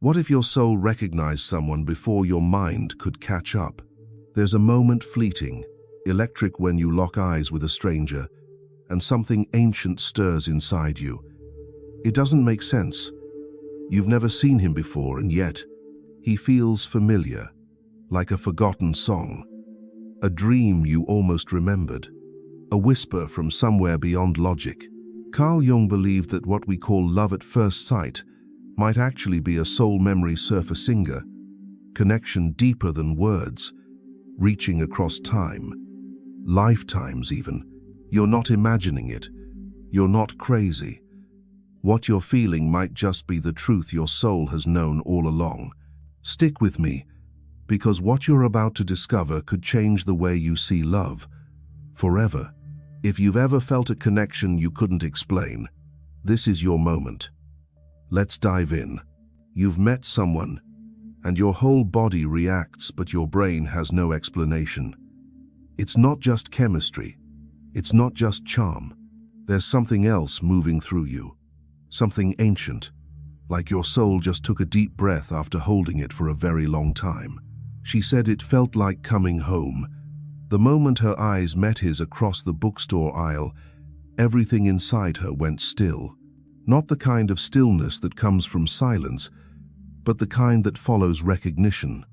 What if your soul recognized someone before your mind could catch up? There's a moment fleeting, electric when you lock eyes with a stranger, and something ancient stirs inside you. It doesn't make sense. You've never seen him before, and yet he feels familiar, like a forgotten song, a dream you almost remembered, a whisper from somewhere beyond logic. Carl Jung believed that what we call love at first sight might actually be a soul memory surfacing, a connection deeper than words, reaching across time, lifetimes even. You're not imagining it. You're not crazy. What you're feeling might just be the truth your soul has known all along. Stick with me, because what you're about to discover could change the way you see love forever. If you've ever felt a connection you couldn't explain, this is your moment. Let's dive in. You've met someone, and your whole body reacts, but your brain has no explanation. It's not just chemistry. It's not just charm. There's something else moving through you. Something ancient, like your soul just took a deep breath after holding it for a very long time. She said it felt like coming home. The moment her eyes met his across the bookstore aisle, everything inside her went still. Not the kind of stillness that comes from silence, but the kind that follows recognition.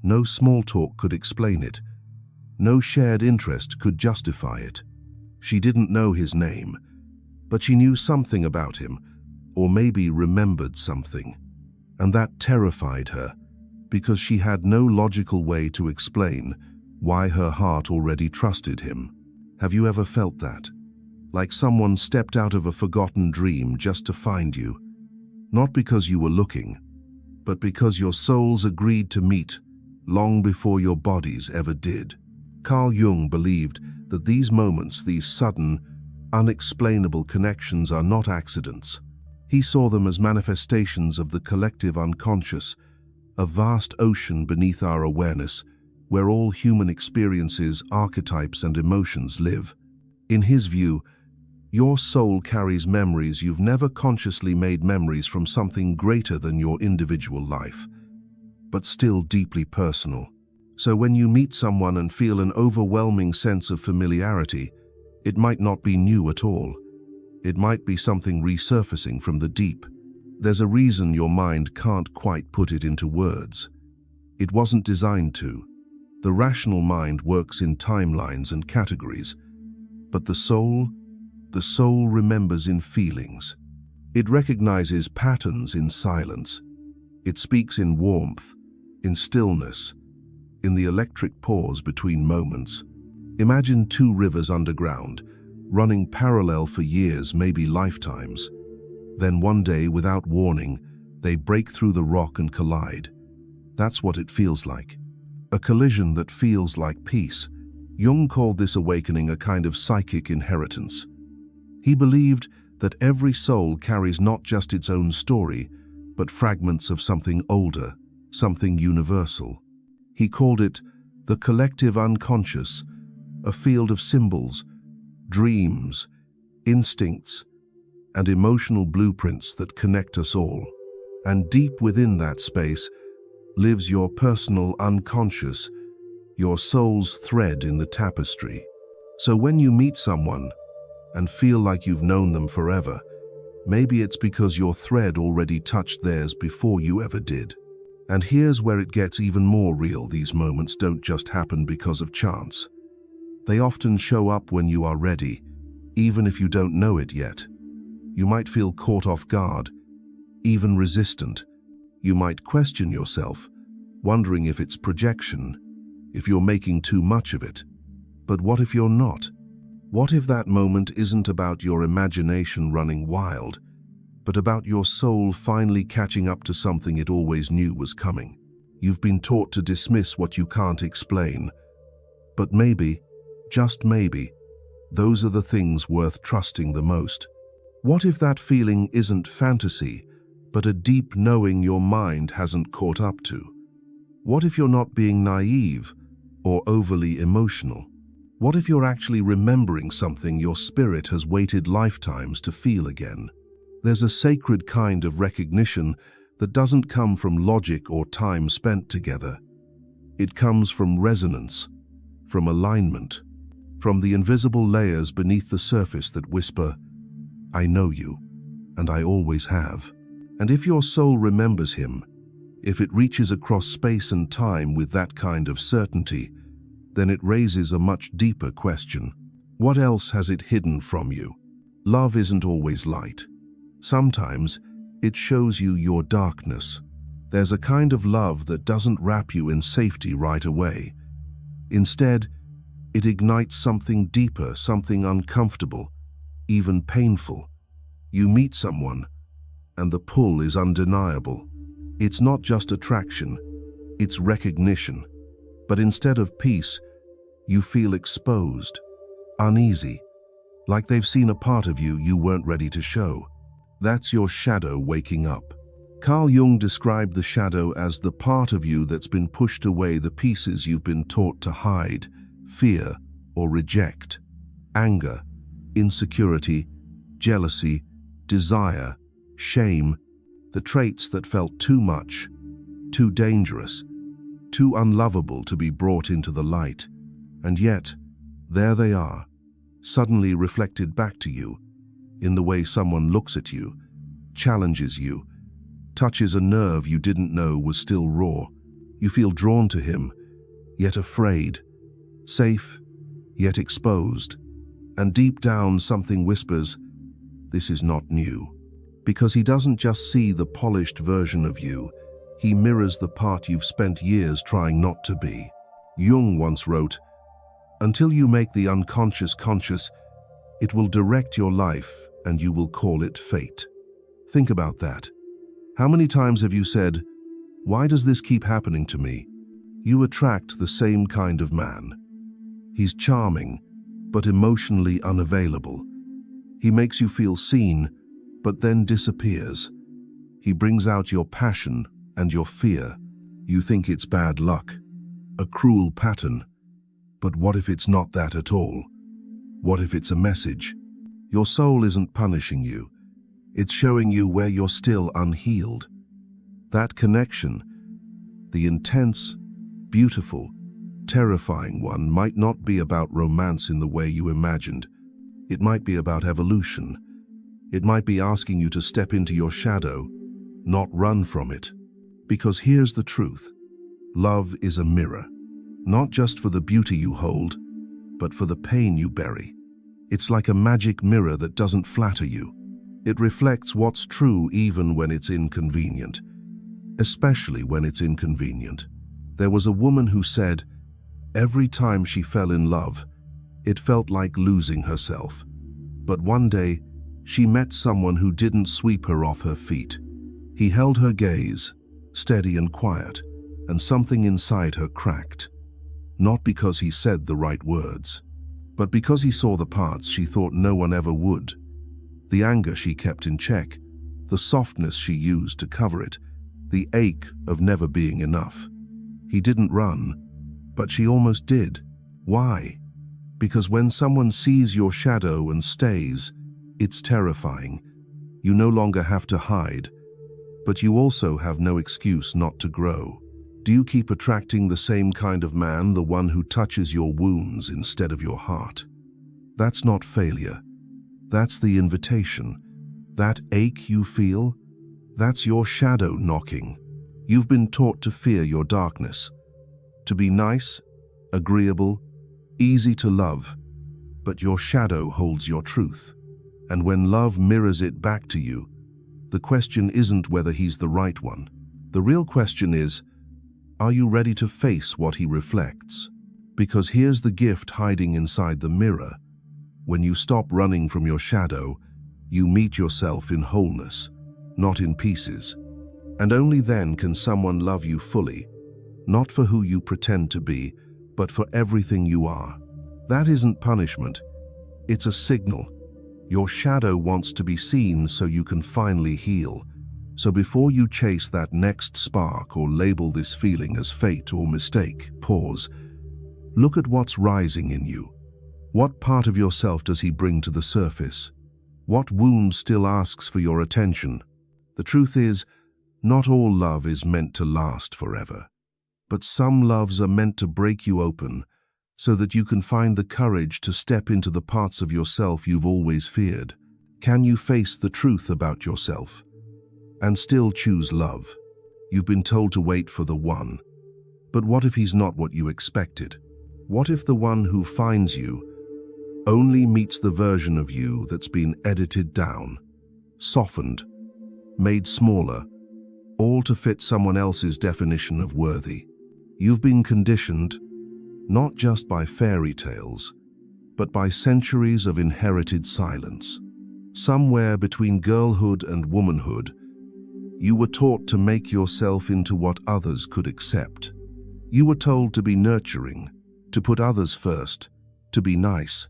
No small talk could explain it. No shared interest could justify it. She didn't know his name, but she knew something about him, or maybe remembered something. And that terrified her, because she had no logical way to explain why her heart already trusted him. Have you ever felt that? Like someone stepped out of a forgotten dream just to find you, not because you were looking, but because your souls agreed to meet long before your bodies ever did. Carl Jung believed that these moments, these sudden, unexplainable connections are not accidents. He saw them as manifestations of the collective unconscious, a vast ocean beneath our awareness, where all human experiences, archetypes, and emotions live. In his view, your soul carries memories you've never consciously made, memories from something greater than your individual life, but still deeply personal. So when you meet someone and feel an overwhelming sense of familiarity, it might not be new at all. It might be something resurfacing from the deep. There's a reason your mind can't quite put it into words. It wasn't designed to. The rational mind works in timelines and categories, but the soul remembers in feelings. It recognizes patterns in silence. It speaks in warmth, in stillness, in the electric pause between moments. Imagine two rivers underground, running parallel for years, maybe lifetimes. Then one day, without warning, they break through the rock and collide. That's what it feels like. A collision that feels like peace. Jung called this awakening a kind of psychic inheritance. He believed that every soul carries not just its own story, but fragments of something older, something universal. He called it the collective unconscious, a field of symbols, dreams, instincts, and emotional blueprints that connect us all. And deep within that space lives your personal unconscious, your soul's thread in the tapestry. So when you meet someone and feel like you've known them forever, maybe it's because your thread already touched theirs before you ever did. And here's where it gets even more real. These moments don't just happen because of chance. They often show up when you are ready, even if you don't know it yet. You might feel caught off guard, even resistant. You might question yourself, wondering if it's projection, if you're making too much of it. But what if you're not? What if that moment isn't about your imagination running wild, but about your soul finally catching up to something it always knew was coming? You've been taught to dismiss what you can't explain, but maybe, just maybe, those are the things worth trusting the most. What if that feeling isn't fantasy, but a deep knowing your mind hasn't caught up to? What if you're not being naive or overly emotional? What if you're actually remembering something your spirit has waited lifetimes to feel again? There's a sacred kind of recognition that doesn't come from logic or time spent together. It comes from resonance, from alignment, from the invisible layers beneath the surface that whisper, "I know you, and I always have." And if your soul remembers him, if it reaches across space and time with that kind of certainty, then it raises a much deeper question. What else has it hidden from you? Love isn't always light. Sometimes it shows you your darkness. There's a kind of love that doesn't wrap you in safety right away. Instead, it ignites something deeper, something uncomfortable, even painful. You meet someone, and the pull is undeniable. It's not just attraction, it's recognition. But instead of peace, you feel exposed, uneasy, like they've seen a part of you you weren't ready to show. That's your shadow waking up. Carl Jung described the shadow as the part of you that's been pushed away, the pieces you've been taught to hide, fear, or reject. Anger, insecurity, jealousy, desire, shame, the traits that felt too much, too dangerous, too unlovable to be brought into the light. And yet, there they are, suddenly reflected back to you, in the way someone looks at you, challenges you, touches a nerve you didn't know was still raw. You feel drawn to him, yet afraid, safe, yet exposed. And deep down something whispers, this is not new. Because he doesn't just see the polished version of you, he mirrors the part you've spent years trying not to be. Jung once wrote, "Until you make the unconscious conscious, it will direct your life and you will call it fate." Think about that. How many times have you said, "Why does this keep happening to me?" You attract the same kind of man. He's charming, but emotionally unavailable. He makes you feel seen, but then disappears. He brings out your passion and your fear. You think it's bad luck, a cruel pattern. But what if it's not that at all? What if it's a message? Your soul isn't punishing you. It's showing you where you're still unhealed. That connection, the intense, beautiful, terrifying one, might not be about romance in the way you imagined. It might be about evolution. It might be asking you to step into your shadow, not run from it. Because here's the truth. Love is a mirror, not just for the beauty you hold, but for the pain you bury. It's like a magic mirror that doesn't flatter you. It reflects what's true even when it's inconvenient, especially when it's inconvenient. There was a woman who said, every time she fell in love, it felt like losing herself. But one day, she met someone who didn't sweep her off her feet. He held her gaze, steady and quiet, and something inside her cracked. Not because he said the right words, but because he saw the parts she thought no one ever would. The anger she kept in check, the softness she used to cover it, the ache of never being enough. He didn't run, but she almost did. Why? Because when someone sees your shadow and stays, it's terrifying. You no longer have to hide, but you also have no excuse not to grow. Do you keep attracting the same kind of man, the one who touches your wounds instead of your heart? That's not failure. That's the invitation. That ache you feel, that's your shadow knocking. You've been taught to fear your darkness, to be nice, agreeable, easy to love, but your shadow holds your truth. And when love mirrors it back to you, the question isn't whether he's the right one. The real question is, are you ready to face what he reflects? Because here's the gift hiding inside the mirror. When you stop running from your shadow, you meet yourself in wholeness, not in pieces. And only then can someone love you fully, not for who you pretend to be, but for everything you are. That isn't punishment, it's a signal. Your shadow wants to be seen so you can finally heal. So before you chase that next spark or label this feeling as fate or mistake, pause. Look at what's rising in you. What part of yourself does he bring to the surface? What wound still asks for your attention? The truth is, Not all love is meant to last forever, but some loves are meant to break you open so that you can find the courage to step into the parts of yourself you've always feared. Can you face the truth about yourself and still choose love? You've been told to wait for the one, but what if he's not what you expected? What if the one who finds you only meets the version of you that's been edited down, softened, made smaller, all to fit someone else's definition of worthy? You've been conditioned, not just by fairy tales, but by centuries of inherited silence. Somewhere between girlhood and womanhood, you were taught to make yourself into what others could accept. You were told to be nurturing, to put others first, to be nice.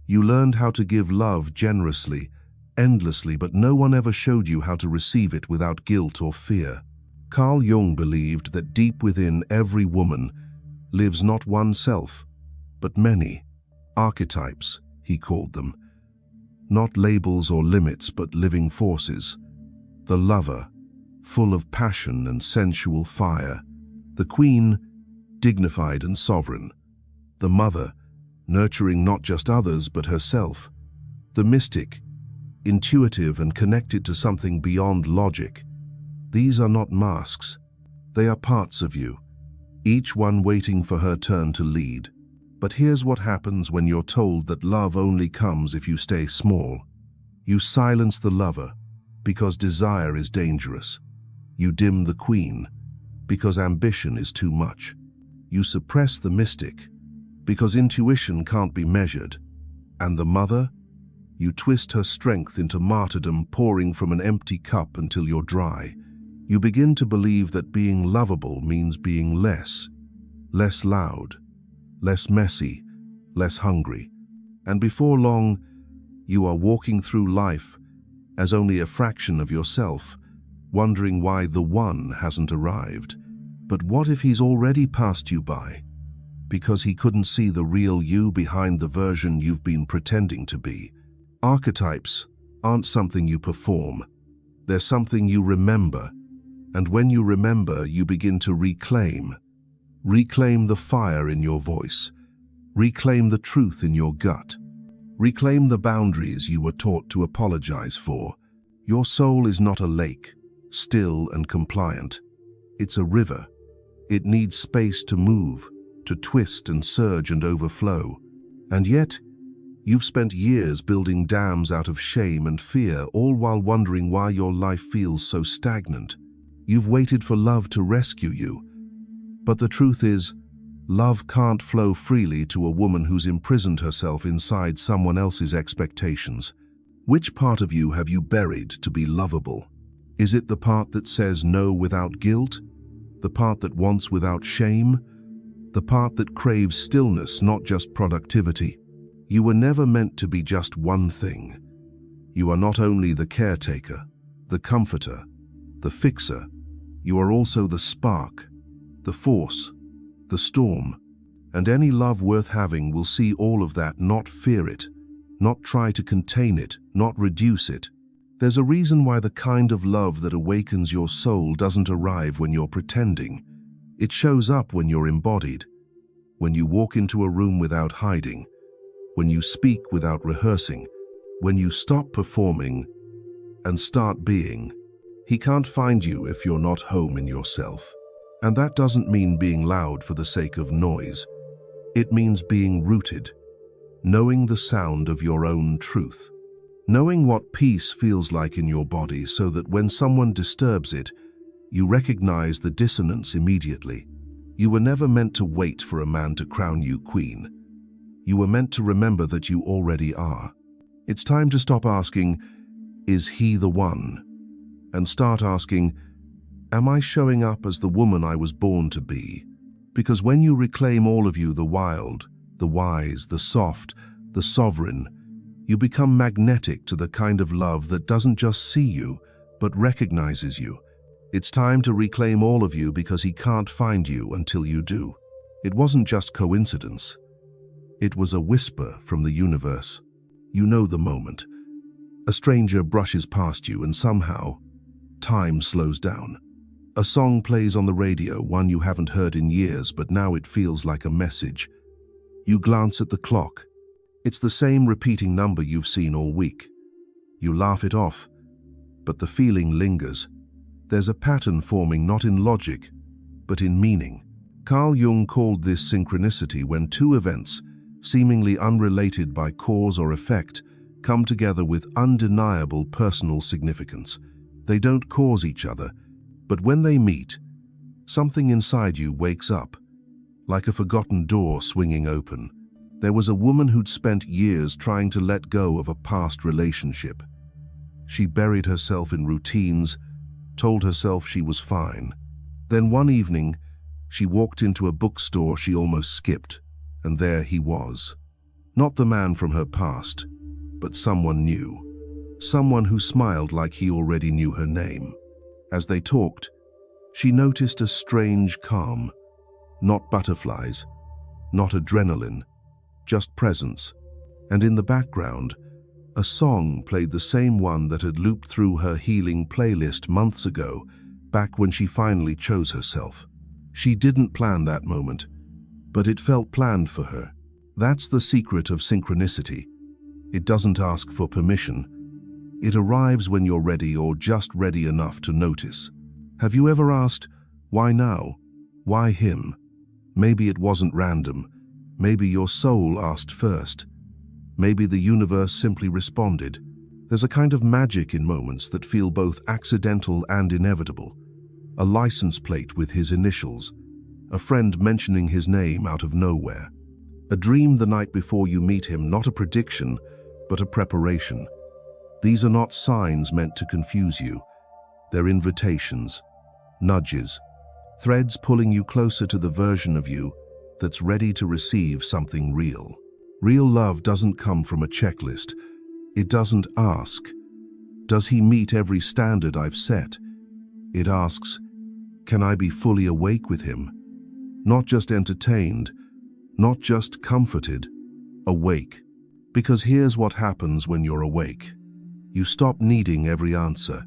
You learned how to give love generously, endlessly, but no one ever showed you how to receive it without guilt or fear. Carl Jung believed that deep within every woman lives not one self, but many. Archetypes, he called them. Not labels or limits, but living forces. The lover, full of passion and sensual fire. The queen, dignified and sovereign. The mother, nurturing not just others, but herself. The mystic, intuitive and connected to something beyond logic. These are not masks. They are parts of you, each one waiting for her turn to lead. But here's what happens when you're told that love only comes if you stay small. You silence the lover because desire is dangerous. You dim the queen because ambition is too much. You suppress the mystic because intuition can't be measured. And the mother? You twist her strength into martyrdom, pouring from an empty cup until you're dry. You begin to believe that being lovable means being less loud, less messy, less hungry. And before long, you are walking through life as only a fraction of yourself, wondering why the one hasn't arrived. But what if he's already passed you by? Because he couldn't see the real you behind the version you've been pretending to be. Archetypes aren't something you perform. They're something you remember. And when you remember, you begin to reclaim. Reclaim the fire in your voice. Reclaim the truth in your gut. Reclaim the boundaries you were taught to apologize for. Your soul is not a lake, still and compliant. It's a river. It needs space to move, to twist and surge and overflow. And yet, you've spent years building dams out of shame and fear, all while wondering why your life feels so stagnant. You've waited for love to rescue you. But the truth is, love can't flow freely to a woman who's imprisoned herself inside someone else's expectations. Which part of you have you buried to be lovable? Is it the part that says no without guilt? The part that wants without shame? The part that craves stillness, not just productivity? You were never meant to be just one thing. You are not only the caretaker, the comforter, the fixer. You are also the spark, the force, the storm. And any love worth having will see all of that, not fear it, not try to contain it, not reduce it. There's a reason why the kind of love that awakens your soul doesn't arrive when you're pretending. It shows up when you're embodied, when you walk into a room without hiding, when you speak without rehearsing, when you stop performing and start being. He can't find you if you're not home in yourself. And that doesn't mean being loud for the sake of noise. It means being rooted, knowing the sound of your own truth, knowing what peace feels like in your body so that when someone disturbs it, you recognize the dissonance immediately. You were never meant to wait for a man to crown you queen. You were meant to remember that you already are. It's time to stop asking, is he the one? And start asking, am I showing up as the woman I was born to be? Because when you reclaim all of you, the wild, the wise, the soft, the sovereign, you become magnetic to the kind of love that doesn't just see you, but recognizes you. It's time to reclaim all of you because he can't find you until you do. It wasn't just coincidence. It was a whisper from the universe. You know the moment. A stranger brushes past you and somehow, time slows down. A song plays on the radio, one you haven't heard in years, but now it feels like a message. You glance at the clock. It's the same repeating number you've seen all week. You laugh it off, but the feeling lingers. There's a pattern forming not in logic, but in meaning. Carl Jung called this synchronicity, when two events, seemingly unrelated by cause or effect, come together with undeniable personal significance. They don't cause each other, but when they meet, something inside you wakes up, like a forgotten door swinging open. There was a woman who'd spent years trying to let go of a past relationship. She buried herself in routines, told herself she was fine. Then one evening, she walked into a bookstore she almost skipped, and there he was. Not the man from her past, but someone new. Someone who smiled like he already knew her name. As they talked, she noticed a strange calm. Not butterflies, not adrenaline, just presence. And in the background, a song played, the same one that had looped through her healing playlist months ago, back when she finally chose herself. She didn't plan that moment, but it felt planned for her. That's the secret of synchronicity. It doesn't ask for permission. It arrives when you're ready, or just ready enough to notice. Have you ever asked, why now? Why him? Maybe it wasn't random. Maybe your soul asked first. Maybe the universe simply responded. There's a kind of magic in moments that feel both accidental and inevitable. A license plate with his initials. A friend mentioning his name out of nowhere. A dream the night before you meet him, not a prediction, but a preparation. These are not signs meant to confuse you. They're invitations, nudges, threads pulling you closer to the version of you that's ready to receive something real. Real love doesn't come from a checklist. It doesn't ask, does he meet every standard I've set? It asks, can I be fully awake with him? Not just entertained, not just comforted, awake. Because here's what happens when you're awake. You stop needing every answer.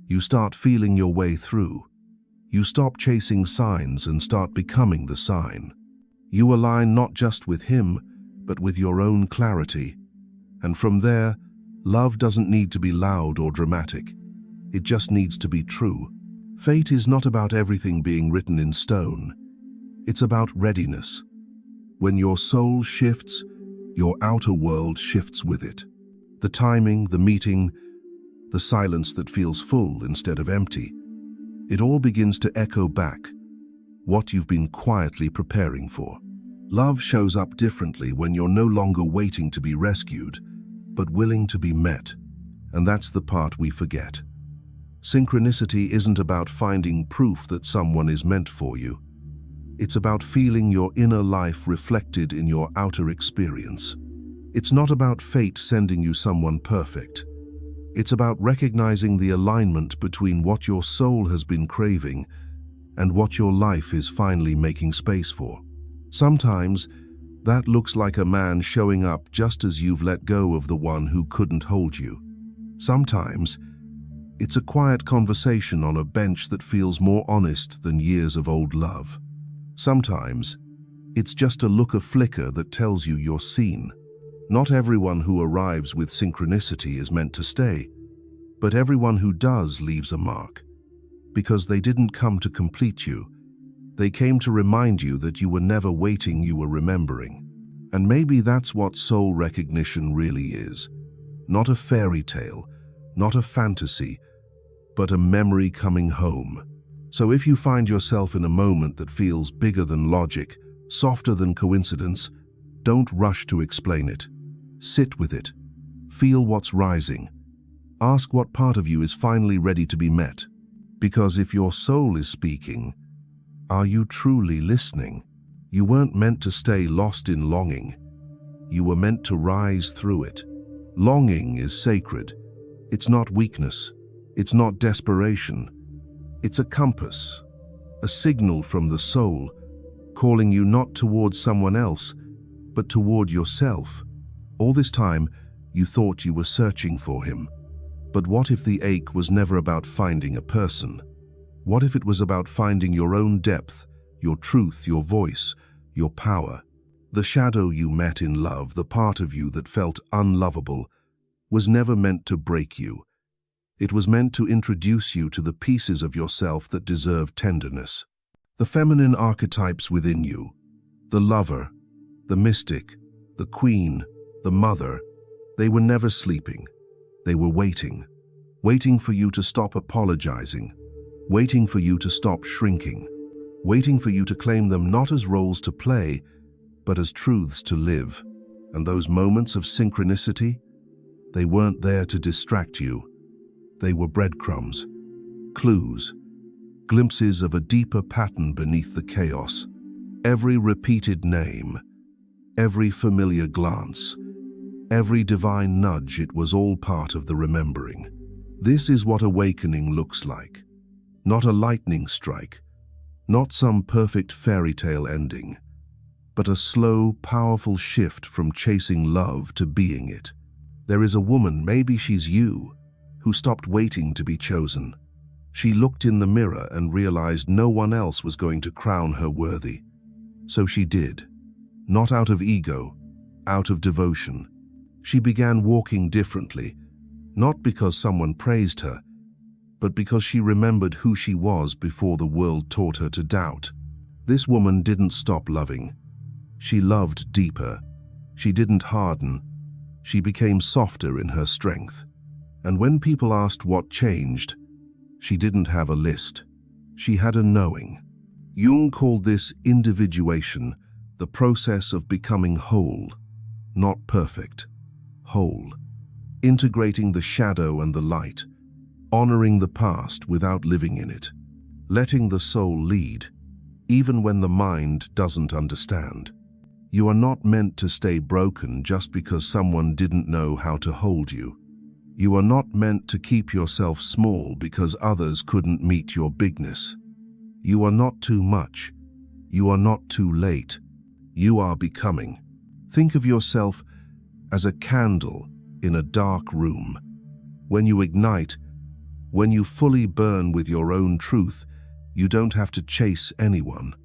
You start feeling your way through. You stop chasing signs and start becoming the sign. You align not just with him, but with your own clarity. And from there, love doesn't need to be loud or dramatic. It just needs to be true. Fate is not about everything being written in stone. It's about readiness. When your soul shifts, your outer world shifts with it. The timing, the meeting, the silence that feels full instead of empty. It all begins to echo back what you've been quietly preparing for. Love shows up differently when you're no longer waiting to be rescued, but willing to be met. And that's the part we forget. Synchronicity isn't about finding proof that someone is meant for you. It's about feeling your inner life reflected in your outer experience. It's not about fate sending you someone perfect. It's about recognizing the alignment between what your soul has been craving and what your life is finally making space for. Sometimes, that looks like a man showing up just as you've let go of the one who couldn't hold you. Sometimes, it's a quiet conversation on a bench that feels more honest than years of old love. Sometimes, it's just a look of flicker that tells you you're seen. Not everyone who arrives with synchronicity is meant to stay, but everyone who does leaves a mark. Because they didn't come to complete you. They came to remind you that you were never waiting, you were remembering. And maybe that's what soul recognition really is. Not a fairy tale, not a fantasy, but a memory coming home. So if you find yourself in a moment that feels bigger than logic, softer than coincidence, don't rush to explain it. Sit with it. Feel what's rising. Ask what part of you is finally ready to be met. Because if your soul is speaking, are you truly listening? You weren't meant to stay lost in longing. You were meant to rise through it. Longing is sacred. It's not weakness. It's not desperation. It's a compass, a signal from the soul, calling you not towards someone else, but toward yourself. All this time, you thought you were searching for him. But what if the ache was never about finding a person? What if it was about finding your own depth, your truth, your voice, your power? The shadow you met in love, the part of you that felt unlovable, was never meant to break you. It was meant to introduce you to the pieces of yourself that deserve tenderness. The feminine archetypes within you, the lover, the mystic, the queen, the mother, they were never sleeping. They were waiting for you to stop apologizing, waiting for you to stop shrinking, waiting for you to claim them not as roles to play, but as truths to live. And those moments of synchronicity, they weren't there to distract you. They were breadcrumbs, clues, glimpses of a deeper pattern beneath the chaos. Every repeated name, every familiar glance, every divine nudge, it was all part of the remembering. This is what awakening looks like. Not a lightning strike, not some perfect fairy tale ending, but a slow, powerful shift from chasing love to being it. There is a woman, maybe she's you, who stopped waiting to be chosen. She looked in the mirror and realized no one else was going to crown her worthy. So she did. Not out of ego, out of devotion. She began walking differently, not because someone praised her, but because she remembered who she was before the world taught her to doubt. This woman didn't stop loving. She loved deeper. She didn't harden. She became softer in her strength. And when people asked what changed, she didn't have a list. She had a knowing. Jung called this individuation, the process of becoming whole, not perfect, whole, integrating the shadow and the light, honoring the past without living in it, letting the soul lead, even when the mind doesn't understand. You are not meant to stay broken just because someone didn't know how to hold you. You are not meant to keep yourself small because others couldn't meet your bigness. You are not too much. You are not too late. You are becoming. Think of yourself as a candle in a dark room. When you ignite, when you fully burn with your own truth, you don't have to chase anyone.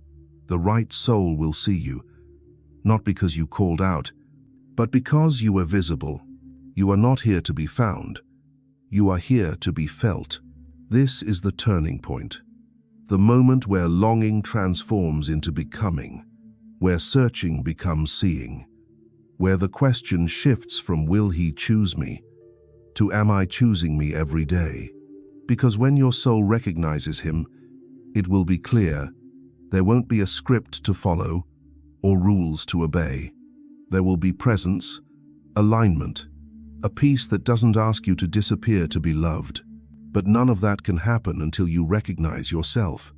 The right soul will see you, not because you called out, but because you were visible. You are not here to be found. You are here to be felt. This is the turning point. The moment where longing transforms into becoming, where searching becomes seeing, where the question shifts from will he choose me to am I choosing me every day? Because when your soul recognizes him, it will be clear. There won't be a script to follow or rules to obey. There will be presence, alignment, a peace that doesn't ask you to disappear to be loved. But none of that can happen until you recognize yourself.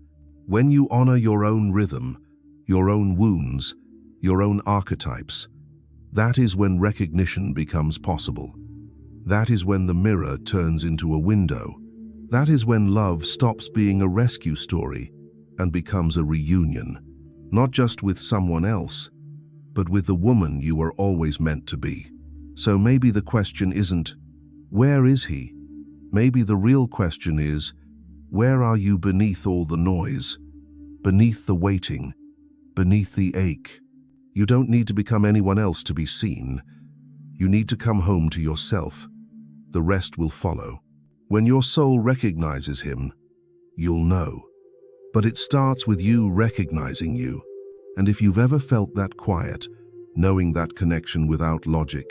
When you honor your own rhythm, your own wounds, your own archetypes, that is when recognition becomes possible. That is when the mirror turns into a window. That is when love stops being a rescue story and becomes a reunion, not just with someone else, but with the woman you were always meant to be. So maybe the question isn't, where is he? Maybe the real question is, where are you beneath all the noise, beneath the waiting, beneath the ache? You don't need to become anyone else to be seen. You need to come home to yourself. The rest will follow. When your soul recognizes him, you'll know. But it starts with you recognizing you. And if you've ever felt that quiet, knowing that connection without logic,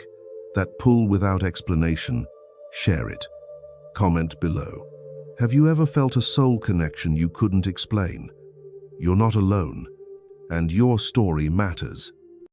that pull without explanation, share it. Comment below. Have you ever felt a soul connection you couldn't explain? You're not alone, and your story matters.